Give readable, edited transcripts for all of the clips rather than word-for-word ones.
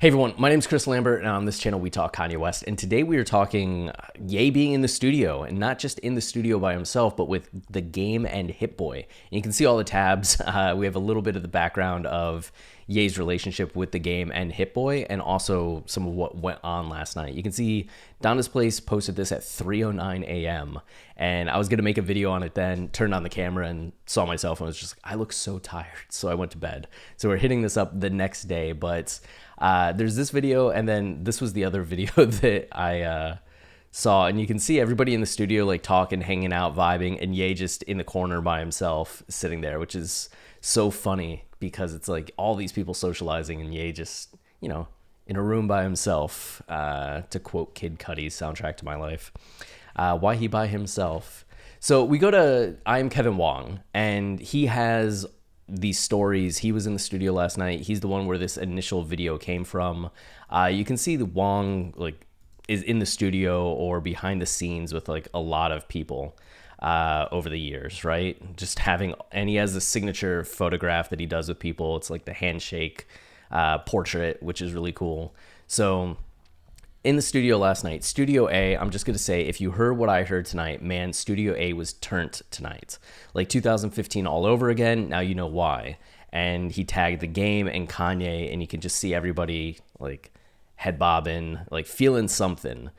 Hey everyone, my name is Chris Lambert, and on this channel we talk Kanye West. And today we are talking Ye being in the studio, and not just in the studio by himself, but with the Game and Hit Boy. And you can see all the tabs. We have a little bit of the background of Ye's relationship with the Game and Hit Boy, and also some of what went on last night. You can see Donda's Place posted this at 3:09 a.m. and I was gonna make a video on it then, turned on the camera and saw myself and was just like, I look so tired, so I went to bed. So we're hitting this up the next day, but there's this video, and then this was the other video that I saw, and you can see everybody in the studio like talking, hanging out, vibing, and Ye just in the corner by himself sitting there, which is so funny because it's like all these people socializing and Ye just, in a room by himself, to quote Kid Cudi's Soundtrack to My Life. Why he by himself? So we go to I'm Kevin Wong, and he has these stories. He was in the studio last night. He's the one where this initial video came from. You can see the Wong is in the studio or behind the scenes with like a lot of people over the years, right? Just having, and he has a signature photograph that he does with people. It's like the handshake portrait, which is really cool. So in the studio last night, Studio A, I'm just going to say, if you heard what I heard tonight, man, Studio A was turned tonight. Like 2015 all over again, now you know why. And he tagged the Game and Kanye, and you can just see everybody like head bobbing, like feeling something.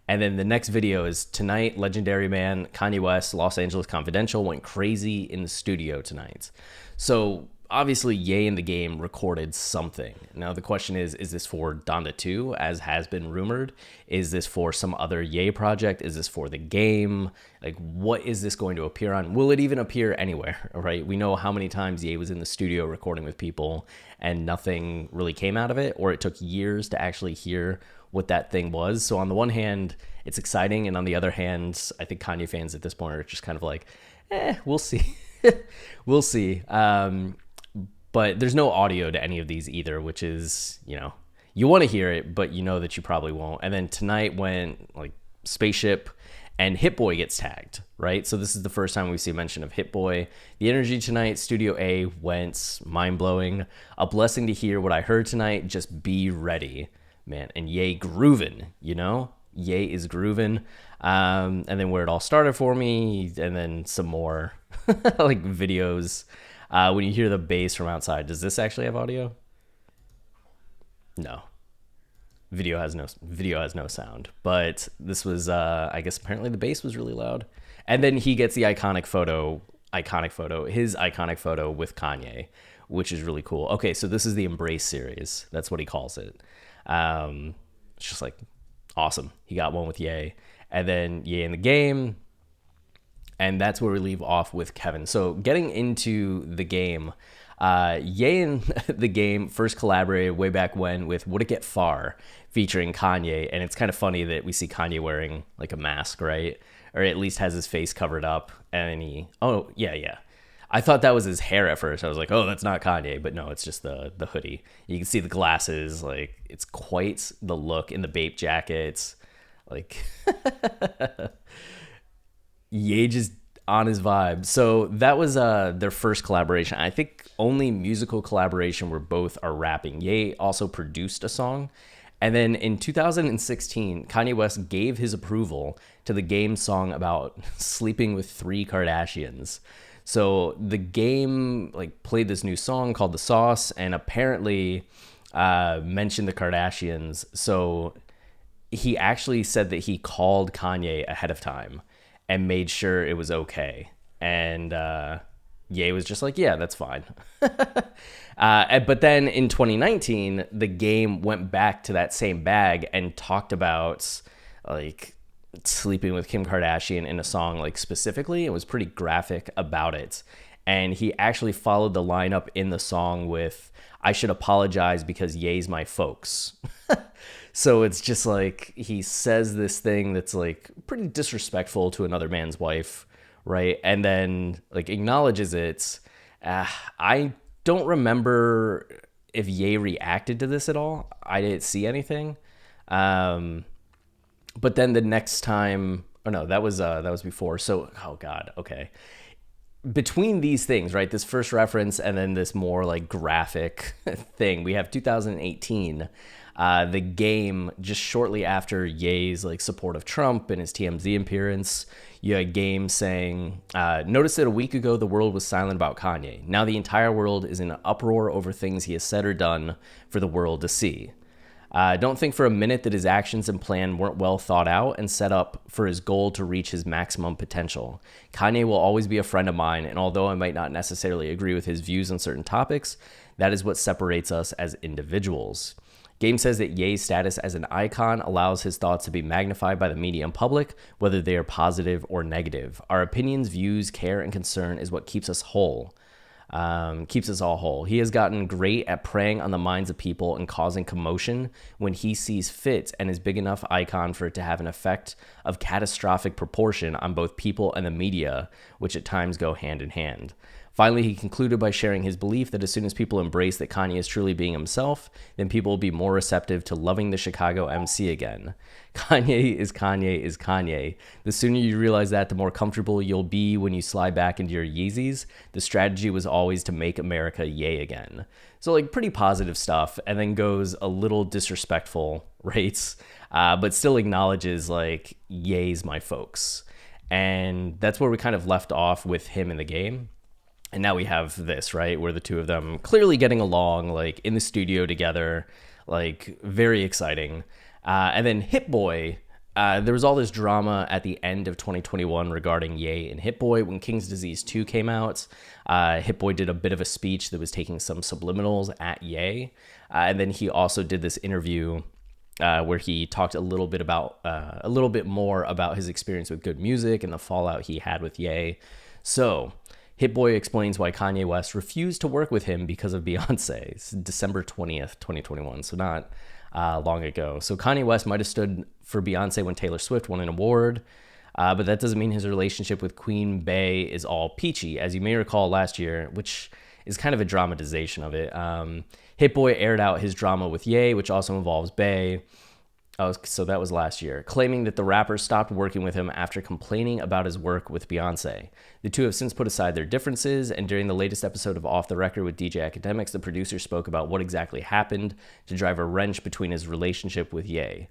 And then the next video is tonight, Legendary Man, Kanye West, Los Angeles Confidential went crazy in the studio tonight. So obviously Ye and the Game recorded something. Now the question is this for Donda 2, as has been rumored? Is this for some other Ye project? Is this for the Game? Like, what is this going to appear on? Will it even appear anywhere, right? We know how many times Ye was in the studio recording with people and nothing really came out of it, or it took years to actually hear what that thing was. So on the one hand, it's exciting, and on the other hand, I think Kanye fans at this point are just kind of like, we'll see. We'll see. But there's no audio to any of these either, which is, you want to hear it, but you know that you probably won't. And then tonight when like Spaceship and Hit Boy gets tagged, right? So this is the first time we see a mention of Hit Boy. The energy tonight, Studio A went mind-blowing. A blessing to hear what I heard tonight. Just be ready, man. And Ye grooving, Ye is grooving. And then where it all started for me, and then some more like videos. When you hear the bass from outside, does this actually have audio? No. Video has no sound. But this was, I guess apparently the bass was really loud. And then he gets the iconic photo, his iconic photo with Kanye, which is really cool. Okay, so this is the Embrace series. That's what he calls it. It's just like awesome. He got one with Ye. And then Ye in the Game. And that's where we leave off with Kevin. So getting into the Game, Ye and the Game first collaborated way back when with Would It Get Far featuring Kanye. And it's kind of funny that we see Kanye wearing like a mask, right? Or at least has his face covered up. And yeah. I thought that was his hair at first. I was like, oh, that's not Kanye. But no, it's just the hoodie. You can see the glasses. Like, it's quite the look in the Bape jackets. Like... Ye just on his vibe. So that was their first collaboration. I think only musical collaboration where both are rapping. Ye also produced a song. And then in 2016, Kanye West gave his approval to the Game song about sleeping with 3 Kardashians. So the Game played this new song called The Sauce, and apparently mentioned the Kardashians. So he actually said that he called Kanye ahead of time and made sure it was okay. And Ye was just like, yeah, that's fine. But then in 2019, the Game went back to that same bag and talked about sleeping with Kim Kardashian in a song specifically. It was pretty graphic about it. And he actually followed the lineup in the song with, I should apologize because Ye's my folks. So it's just he says this thing that's pretty disrespectful to another man's wife, right? And then acknowledges it. I don't remember if Ye reacted to this at all. I didn't see anything. But then the next time, oh no, that was before. So, oh God, okay. between these things, right, this first reference and then this more like graphic thing, we have 2018, the game just shortly after Ye's like support of Trump and his TMZ appearance. You had Game saying, notice that a week ago the world was silent about Kanye. Now the entire world is in an uproar over things he has said or done for the world to see. Don't think for a minute that his actions and plan weren't well thought out and set up for his goal to reach his maximum potential. Kanye will always be a friend of mine, and although I might not necessarily agree with his views on certain topics, that is what separates us as individuals. Game says that Ye's status as an icon allows his thoughts to be magnified by the media and public, whether they are positive or negative. Our opinions, views, care, and concern is what keeps us whole. Keeps us all whole. He has gotten great at preying on the minds of people and causing commotion when he sees fit, and is big enough icon for it to have an effect of catastrophic proportion on both people and the media, which at times go hand in hand. Finally, he concluded by sharing his belief that as soon as people embrace that Kanye is truly being himself, then people will be more receptive to loving the Chicago MC again. Kanye is Kanye is Kanye. The sooner you realize that, the more comfortable you'll be when you slide back into your Yeezys. The strategy was always to make America Ye again. So like pretty positive stuff, and then goes a little disrespectful, right? But still acknowledges like Ye's my folks. And that's where we kind of left off with him in the game. And now we have this, right, where the two of them clearly getting along, like in the studio together, like very exciting. And then Hit Boy, there was all this drama at the end of 2021 regarding Ye and Hit Boy. When King's Disease 2 came out, Hit Boy did a bit of a speech that was taking some subliminals at Ye. And then he also did this interview where he talked a little bit more about his experience with good music and the fallout he had with Ye. So Hit Boy explains why Kanye West refused to work with him because of Beyonce. It's December 20th, 2021, so not long ago. So Kanye West might have stood for Beyonce when Taylor Swift won an award, but that doesn't mean his relationship with Queen Bey is all peachy. As you may recall last year, which is kind of a dramatization of it, Hit Boy aired out his drama with Ye, which also involves Bey. Oh, so that was last year, claiming that the rapper stopped working with him after complaining about his work with Beyonce. The two have since put aside their differences, and during the latest episode of Off the Record with DJ Academics, the producer spoke about what exactly happened to drive a wrench between his relationship with Ye.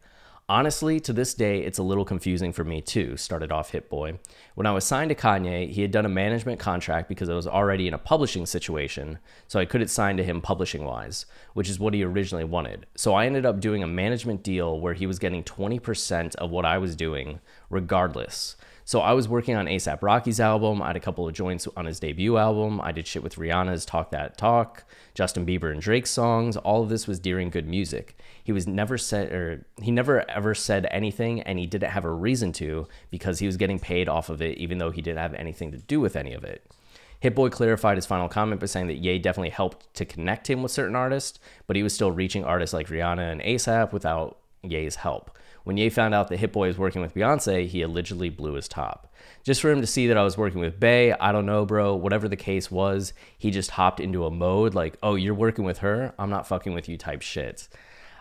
Honestly, to this day, it's a little confusing for me too, started off Hit Boy. When I was signed to Kanye, he had done a management contract because I was already in a publishing situation, so I couldn't sign to him publishing-wise, which is what he originally wanted. So I ended up doing a management deal where he was getting 20% of what I was doing, regardless. So I was working on A$AP Rocky's album. I had a couple of joints on his debut album. I did shit with Rihanna's Talk That Talk, Justin Bieber and Drake's songs. All of this was during good music. He never ever said anything, and he didn't have a reason to, because he was getting paid off of it, even though he didn't have anything to do with any of it. Hit Boy clarified his final comment by saying that Ye definitely helped to connect him with certain artists, but he was still reaching artists like Rihanna and A$AP without Ye's help. When Ye found out that Hit Boy was working with Beyonce, he allegedly blew his top. Just for him to see that I was working with Bey, I don't know, bro. Whatever the case was, he just hopped into a mode like, oh, you're working with her? I'm not fucking with you type shit.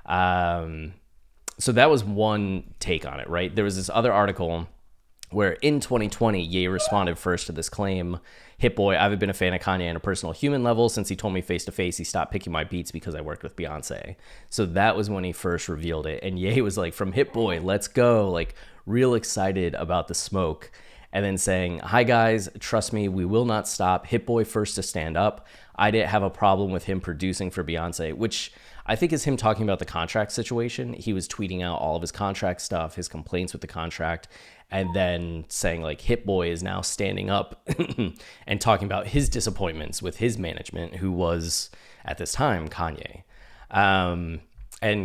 So that was one take on it, right? There was this other article where in 2020, Ye responded first to this claim. Hit Boy, I haven't been a fan of Kanye on a personal human level since he told me face to face he stopped picking my beats because I worked with Beyonce. So that was when he first revealed it. And Ye was like, from Hit Boy, let's go. Like, real excited about the smoke. And then saying, hi guys, trust me, we will not stop. Hit Boy first to stand up. I didn't have a problem with him producing for Beyonce, which I think is him talking about the contract situation. He was tweeting out all of his contract stuff, his complaints with the contract, and then saying like Hit Boy is now standing up and talking about his disappointments with his management, who was at this time Kanye. And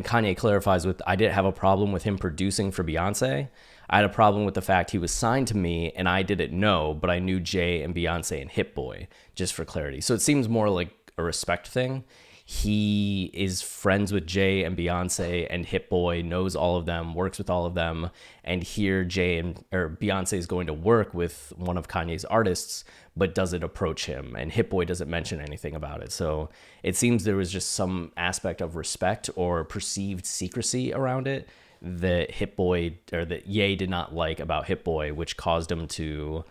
Kanye clarifies with, I didn't have a problem with him producing for Beyonce. I had a problem with the fact he was signed to me and I didn't know, but I knew Jay and Beyonce and Hit Boy, just for clarity. So it seems more like a respect thing. He is friends with Jay and Beyonce and Hit Boy, knows all of them, works with all of them. And here Beyonce is going to work with one of Kanye's artists, but doesn't approach him. And Hit Boy doesn't mention anything about it. So it seems there was just some aspect of respect or perceived secrecy around it that Hit Boy, or that Ye did not like about Hit Boy, which caused him to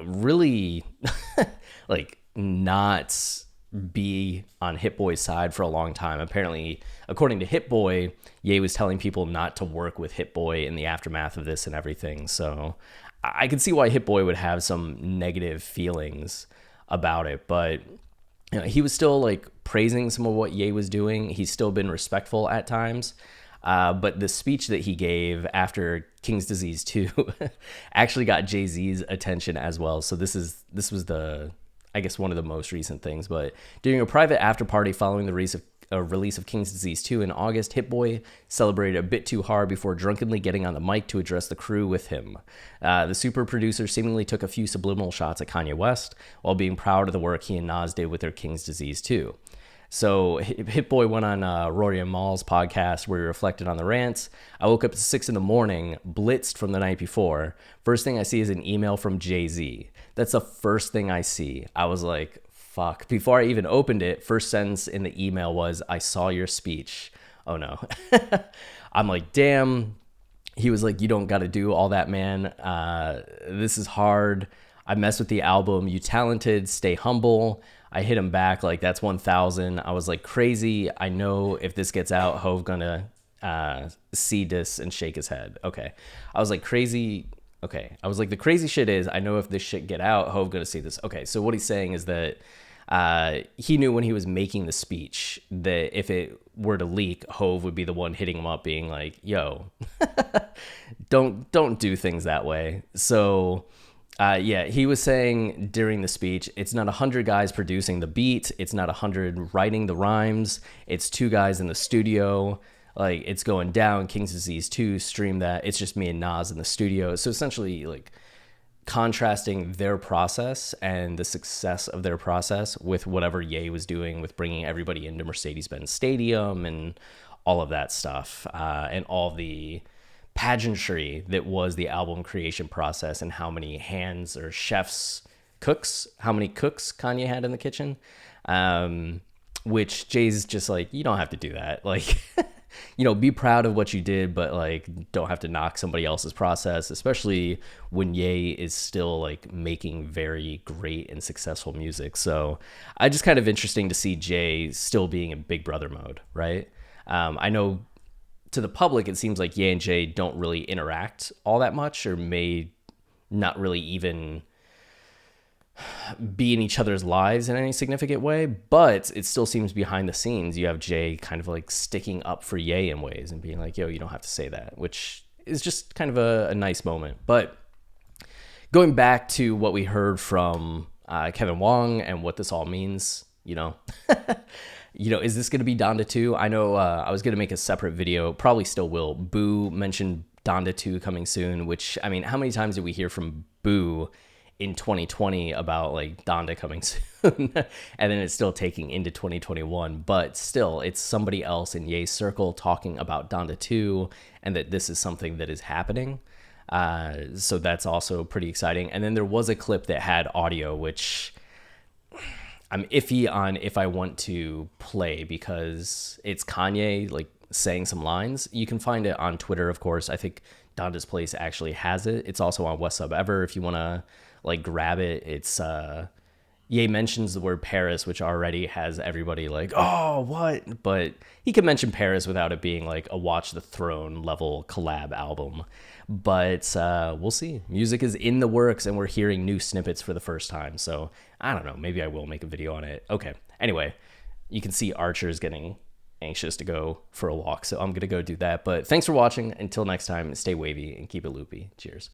really like not be on Hit Boy's side for a long time. Apparently, according to Hit Boy, Ye was telling people not to work with Hit Boy in the aftermath of this and everything. So I can see why Hit Boy would have some negative feelings about it, but he was still like praising some of what Ye was doing. He's still been respectful at times. But the speech that he gave after King's Disease 2 actually got Jay-Z's attention as well. So this was the, I guess, one of the most recent things. But during a private after party following the release of King's Disease 2 in August, Hit Boy celebrated a bit too hard before drunkenly getting on the mic to address the crew with him. The super producer seemingly took a few subliminal shots at Kanye West while being proud of the work he and Nas did with their King's Disease 2. So Hit Boy went on Rory and Mal's podcast where he reflected on the rants. I woke up at 6 a.m, blitzed from the night before. First thing I see is an email from Jay-Z. That's the first thing I see. I was like, fuck. Before I even opened it, first sentence in the email was, I saw your speech. Oh no. I'm like, damn. He was like, you don't got to do all that, man. This is hard. I mess with the album. You talented. Stay humble. I hit him back like, that's 1,000. I was like, crazy. I know if this gets out, Hove gonna see this and shake his head. Okay. I was like, crazy. Okay. I was like, the crazy shit is, I know if this shit get out, Hove gonna see this. Okay. So what he's saying is that he knew when he was making the speech that if it were to leak, Hove would be the one hitting him up being like, yo, don't do things that way. So yeah, he was saying during the speech, it's not 100 guys producing the beat. It's not 100 writing the rhymes. It's 2 guys in the studio. Like, it's going down. King's Disease 2, stream that. It's just me and Nas in the studio. So essentially, like, contrasting their process and the success of their process with whatever Ye was doing with bringing everybody into Mercedes-Benz Stadium and all of that stuff, and all the pageantry that was the album creation process, and how many hands or how many cooks Kanye had in the kitchen, which Jay's just like, you don't have to do that. Like, be proud of what you did, but like, don't have to knock somebody else's process, especially when Ye is still like making very great and successful music. So I just kind of interesting to see Jay still being in Big Brother mode, right? I know to the public, it seems like Ye and Jay don't really interact all that much, or may not really even be in each other's lives in any significant way, but it still seems behind the scenes you have Jay kind of like sticking up for Ye in ways and being like, yo, you don't have to say that, which is just kind of a nice moment. But going back to what we heard from Kevin Wong and what this all means, is this going to be Donda 2? I know I was going to make a separate video, probably still will. Boo mentioned Donda 2 coming soon, which, I mean, how many times did we hear from Boo in 2020 about like Donda coming soon? And then it's still taking into 2021, but still it's somebody else in Ye's circle talking about Donda 2 and that this is something that is happening. So that's also pretty exciting. And then there was a clip that had audio, which I'm iffy on if I want to play, because it's Kanye like saying some lines. You can find it on Twitter, of course. I think Donda's Place actually has it. It's also on West Sub Ever if you want to like grab it. It's Ye mentions the word Paris, which already has everybody like, oh, what? But he can mention Paris without it being like a Watch the Throne level collab album. But we'll see. Music is in the works, and we're hearing new snippets for the first time. So I don't know. Maybe I will make a video on it. Okay. Anyway, you can see Archer's getting anxious to go for a walk, so I'm going to go do that. But thanks for watching. Until next time, stay wavy and keep it loopy. Cheers.